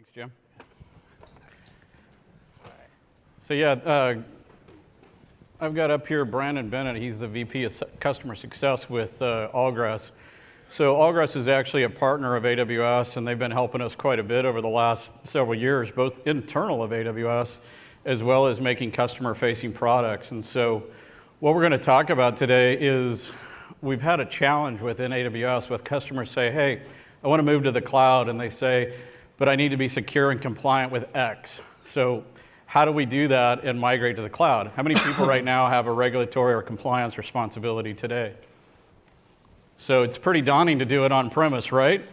Thanks, Jim. So yeah, I've got up here Brandon Bennett. He's the VP of Customer Success with Allgrass. So Allgrass is actually a partner of AWS, and they've been helping us quite a bit over the last several years, both internal of AWS, as well as making customer-facing products. And so what we're going to talk about today is we've had a challenge within AWS with customers say, hey, I want to move to the cloud, and they say, but I need to be secure and compliant with X. So how do we do that and migrate to the cloud? How many people right now have a regulatory or compliance responsibility today? So it's pretty daunting to do it on premise, right?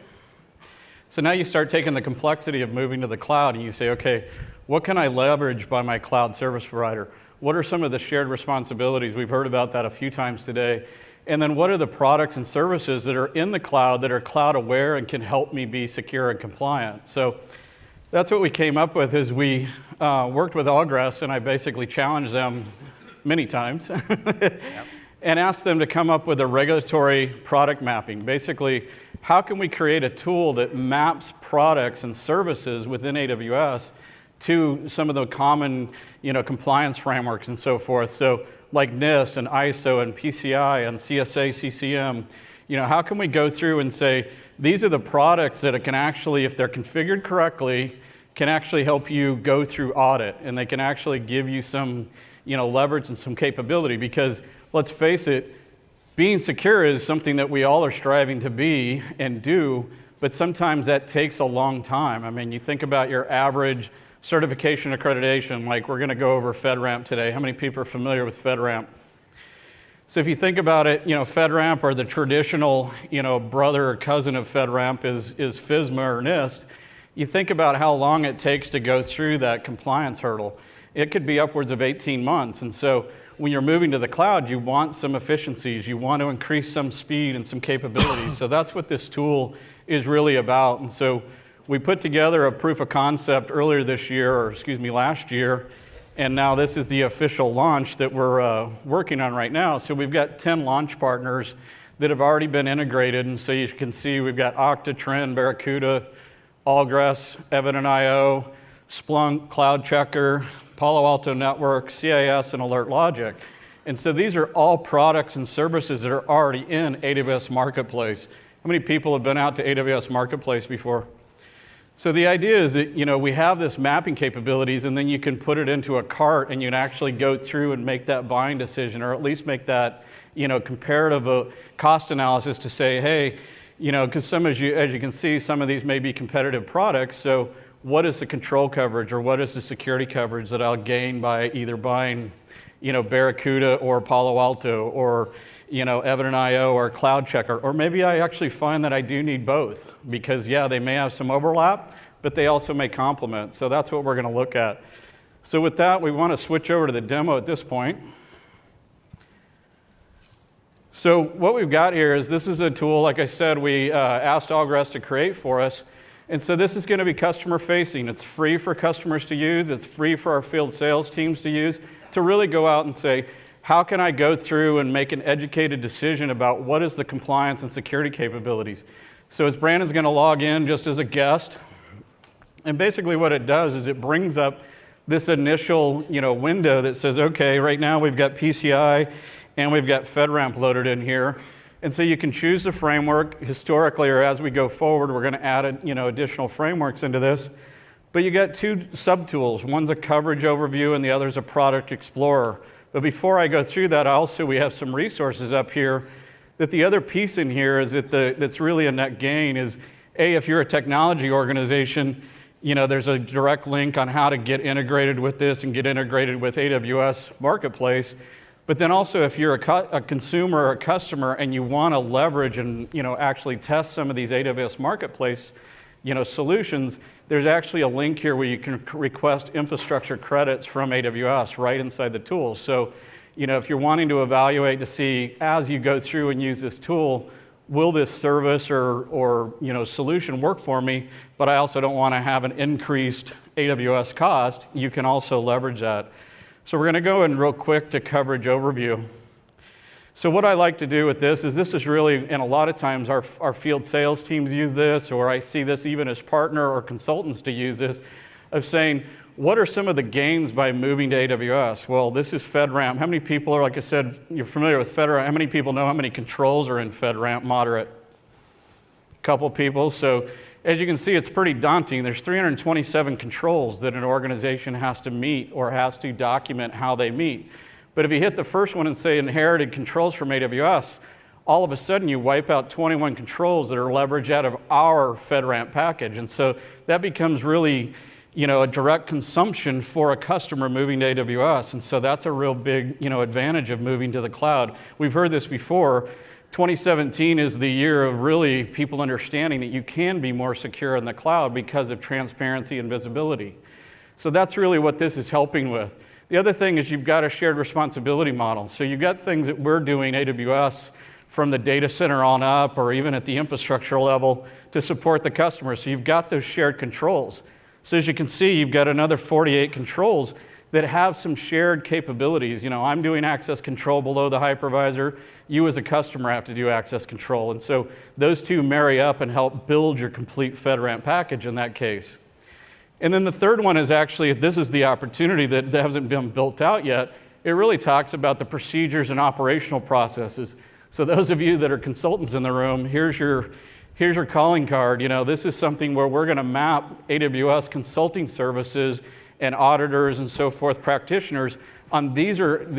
So now you start taking the complexity of moving to the cloud and you say, okay, what can I leverage by my cloud service provider? What are some of the shared responsibilities? We've heard about that a few times today. And then what are the products and services that are in the cloud that are cloud aware and can help me be secure and compliant? So that's what we came up with as we worked with Allgrass, and I basically challenged them many times. Yep. And asked them to come up with a regulatory product mapping. Basically, how can we create a tool that maps products and services within AWS to some of the common, compliance frameworks and so forth? So like NIST and ISO and PCI and CSA, CCM, how can we go through and say, these are the products that it can actually, if they're configured correctly, can actually help you go through audit, and they can actually give you some, leverage and some capability, because let's face it, being secure is something that we all are striving to be and do, but sometimes that takes a long time. I mean, you think about your average certification accreditation, like we're going to go over FedRAMP today. How many people are familiar with FedRAMP? So if you think about it, FedRAMP, or the traditional, brother or cousin of FedRAMP is FISMA or NIST. You think about how long it takes to go through that compliance hurdle. It could be upwards of 18 months. And so when you're moving to the cloud, you want some efficiencies. You want to increase some speed and some capabilities. So that's what this tool is really about. And so we put together a proof of concept earlier this year, or last year. And now this is the official launch that we're working on right now. So we've got 10 launch partners that have already been integrated. And so you can see we've got Okta, Trend, Barracuda, Allgrass, Evident.io, Splunk, Cloud Checker, Palo Alto Network, CIS, and Alert Logic. And so these are all products and services that are already in AWS Marketplace. How many people have been out to AWS Marketplace before? So the idea is that, we have this mapping capabilities, and then you can put it into a cart and you can actually go through and make that buying decision, or at least make that, comparative cost analysis to say, hey, because as you can see, some of these may be competitive products. So what is the control coverage, or what is the security coverage that I'll gain by either buying, Barracuda or Palo Alto, or, Evident.io or Cloud Checker, or maybe I actually find that I do need both, because yeah, they may have some overlap, but they also may complement. So that's what we're going to look at. So with that, we want to switch over to the demo at this point. So what we've got here is, this is a tool, like I said, we asked Allgrass to create for us. And so this is going to be customer facing. It's free for customers to use. It's free for our field sales teams to use, to really go out and say, how can I go through and make an educated decision about what is the compliance and security capabilities? So as Brandon's going to log in just as a guest, and basically what it does is it brings up this initial window that says, okay, right now we've got PCI and we've got FedRAMP loaded in here. And so you can choose the framework historically, or as we go forward, we're going to add additional frameworks into this. But you got two sub-tools. One's a coverage overview and the other's a product explorer. But before I go through that, we have some resources up here. That the other piece in here is that's really a net gain is, if you're a technology organization, there's a direct link on how to get integrated with this and get integrated with AWS Marketplace. But then also, if you're a consumer or a customer and you want to leverage and actually test some of these AWS Marketplace solutions, there's actually a link here where you can request infrastructure credits from AWS right inside the tool. So if you're wanting to evaluate to see, as you go through and use this tool, will this service or solution work for me, but I also don't want to have an increased AWS cost, you can also leverage that. So we're going to go in real quick to coverage overview. So what I like to do with this is really, and a lot of times our field sales teams use this, or I see this even as partner or consultants to use this, of saying, what are some of the gains by moving to AWS? Well, this is FedRAMP. How many people are, like I said, you're familiar with FedRAMP. How many people know how many controls are in FedRAMP? Moderate. A couple people. So as you can see, it's pretty daunting. There's 327 controls that an organization has to meet or has to document how they meet. But if you hit the first one and say inherited controls from AWS, all of a sudden you wipe out 21 controls that are leveraged out of our FedRAMP package. And so that becomes really, a direct consumption for a customer moving to AWS. And so that's a real big, advantage of moving to the cloud. We've heard this before. 2017 is the year of really people understanding that you can be more secure in the cloud because of transparency and visibility. So that's really what this is helping with. The other thing is you've got a shared responsibility model. So you've got things that we're doing, AWS, from the data center on up, or even at the infrastructure level, to support the customer. So you've got those shared controls. So as you can see, you've got another 48 controls that have some shared capabilities. I'm doing access control below the hypervisor. You as a customer have to do access control. And so those two marry up and help build your complete FedRAMP package in that case. And then the third one is actually, this is the opportunity that hasn't been built out yet. It really talks about the procedures and operational processes. So those of you that are consultants in the room, here's your calling card. This is something where we're going to map AWS consulting services and auditors and so forth, practitioners, on these are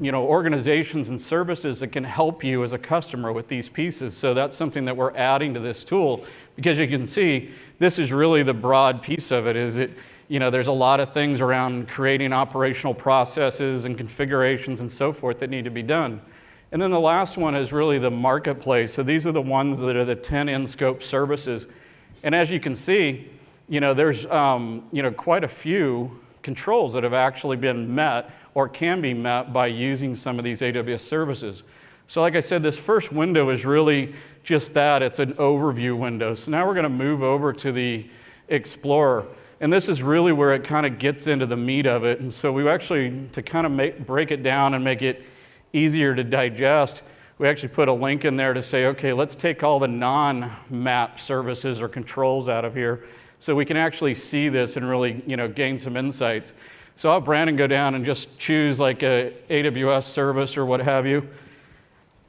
organizations and services that can help you as a customer with these pieces. So that's something that we're adding to this tool, because you can see this is really the broad piece of it. There's a lot of things around creating operational processes and configurations and so forth that need to be done. And then the last one is really the marketplace. So these are the ones that are the 10 in-scope services. And as you can see, there's quite a few controls that have actually been met or can be met by using some of these AWS services. So like I said, this first window is really just that. It's an overview window. So now we're going to move over to the Explorer. And this is really where it kind of gets into the meat of it. And so we actually, to kind of break it down and make it easier to digest, we actually put a link in there to say, okay, let's take all the non-map services or controls out of here so we can actually see this and really, gain some insights. So I'll have Brandon go down and just choose like a AWS service or what have you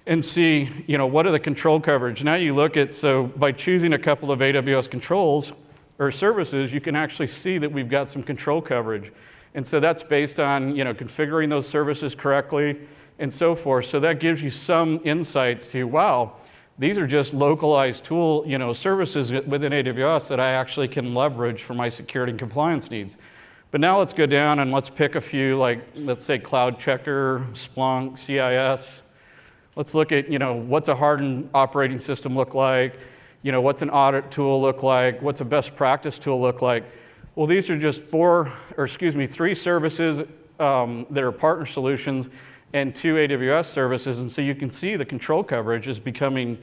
and see, what are the control coverage. Now you look at, so by choosing a couple of AWS controls or services, you can actually see that we've got some control coverage. And so that's based on, configuring those services correctly and so forth. So that gives you some insights to, wow, these are just localized tool, services within AWS that I actually can leverage for my security and compliance needs. But now let's go down and let's pick a few, like let's say Cloud Checker, Splunk, CIS. Let's look at, what's a hardened operating system look like? What's an audit tool look like? What's a best practice tool look like? Well, these are just three services that are partner solutions and 2 AWS services. And so you can see the control coverage is becoming,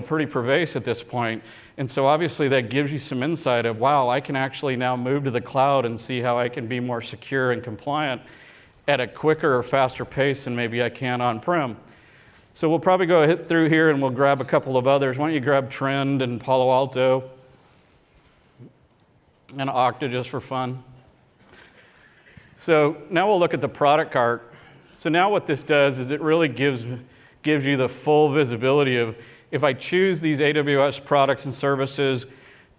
pretty pervasive at this point. And so obviously that gives you some insight of, wow, I can actually now move to the cloud and see how I can be more secure and compliant at a quicker or faster pace than maybe I can on-prem. So we'll probably go hit through here and we'll grab a couple of others. Why don't you grab Trend and Palo Alto and Okta just for fun. So now we'll look at the product cart. So now what this does is it really gives you the full visibility of, if I choose these AWS products and services,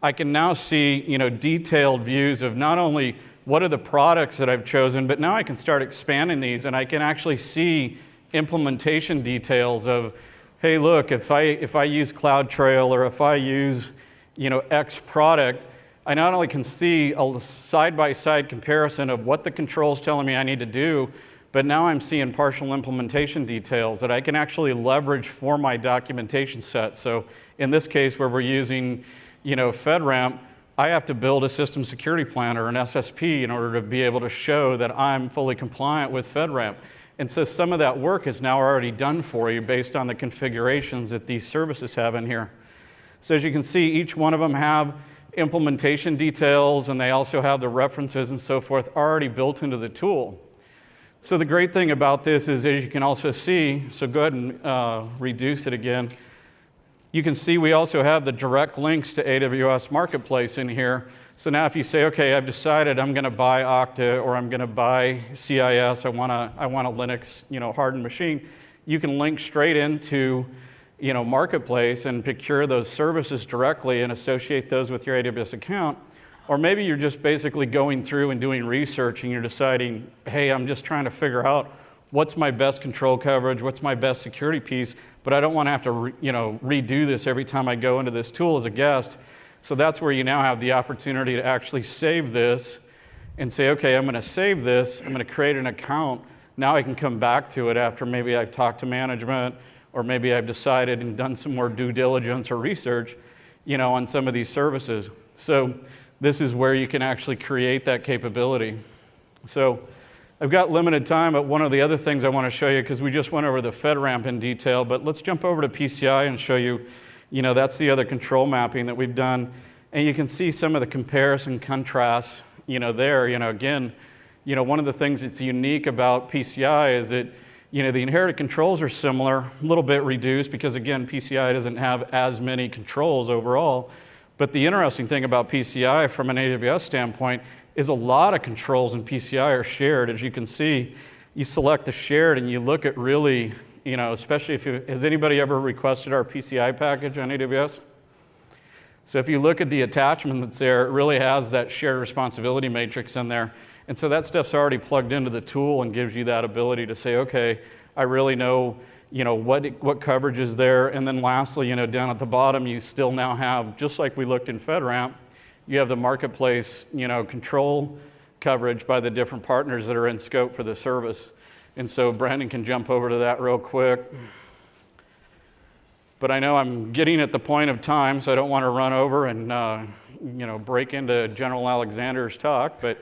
I can now see, detailed views of not only what are the products that I've chosen, but now I can start expanding these and I can actually see implementation details of, hey, look, if I use CloudTrail or if I use, X product, I not only can see a side-by-side comparison of what the control's telling me I need to do, but now I'm seeing partial implementation details that I can actually leverage for my documentation set. So in this case where we're using, FedRAMP, I have to build a system security plan or an SSP in order to be able to show that I'm fully compliant with FedRAMP. And so some of that work is now already done for you based on the configurations that these services have in here. So as you can see, each one of them have implementation details, and they also have the references and so forth already built into the tool. So the great thing about this is, as you can also see, so go ahead and reduce it again. You can see we also have the direct links to AWS Marketplace in here. So now if you say, okay, I've decided I'm going to buy Okta or I'm going to buy CIS, I want a Linux, hardened machine, you can link straight into, Marketplace and procure those services directly and associate those with your AWS account. Or maybe you're just basically going through and doing research and you're deciding, hey, I'm just trying to figure out what's my best control coverage, what's my best security piece, but I don't want to have to redo this every time I go into this tool as a guest. So that's where you now have the opportunity to actually save this and say, okay, I'm going to save this, I'm going to create an account. Now I can come back to it after maybe I've talked to management, or maybe I've decided and done some more due diligence or research, on some of these services. So this is where you can actually create that capability. So I've got limited time, but one of the other things I want to show you, because we just went over the FedRAMP in detail, but let's jump over to PCI and show you, that's the other control mapping that we've done. And you can see some of the comparison contrasts, there. Again, one of the things that's unique about PCI is that, the inherited controls are similar, a little bit reduced, because again, PCI doesn't have as many controls overall. But the interesting thing about PCI from an AWS standpoint is a lot of controls in PCI are shared. As you can see, you select the shared and you look at really, especially has anybody ever requested our PCI package on AWS? So if you look at the attachment that's there, it really has that shared responsibility matrix in there. And so that stuff's already plugged into the tool and gives you that ability to say, okay, I really know, what coverage is there. And then lastly, down at the bottom, you still now have, just like we looked in FedRAMP, you have the marketplace, control coverage by the different partners that are in scope for the service. And so Brandon can jump over to that real quick. But I know I'm getting at the point of time, so I don't want to run over and, break into General Alexander's talk. But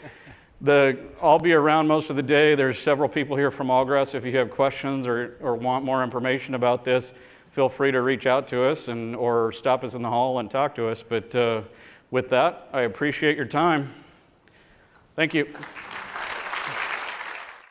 I'll be around most of the day. There's several people here from Allgrass. If you have questions or want more information about this, feel free to reach out to us or stop us in the hall and talk to us. But with that, I appreciate your time. Thank you.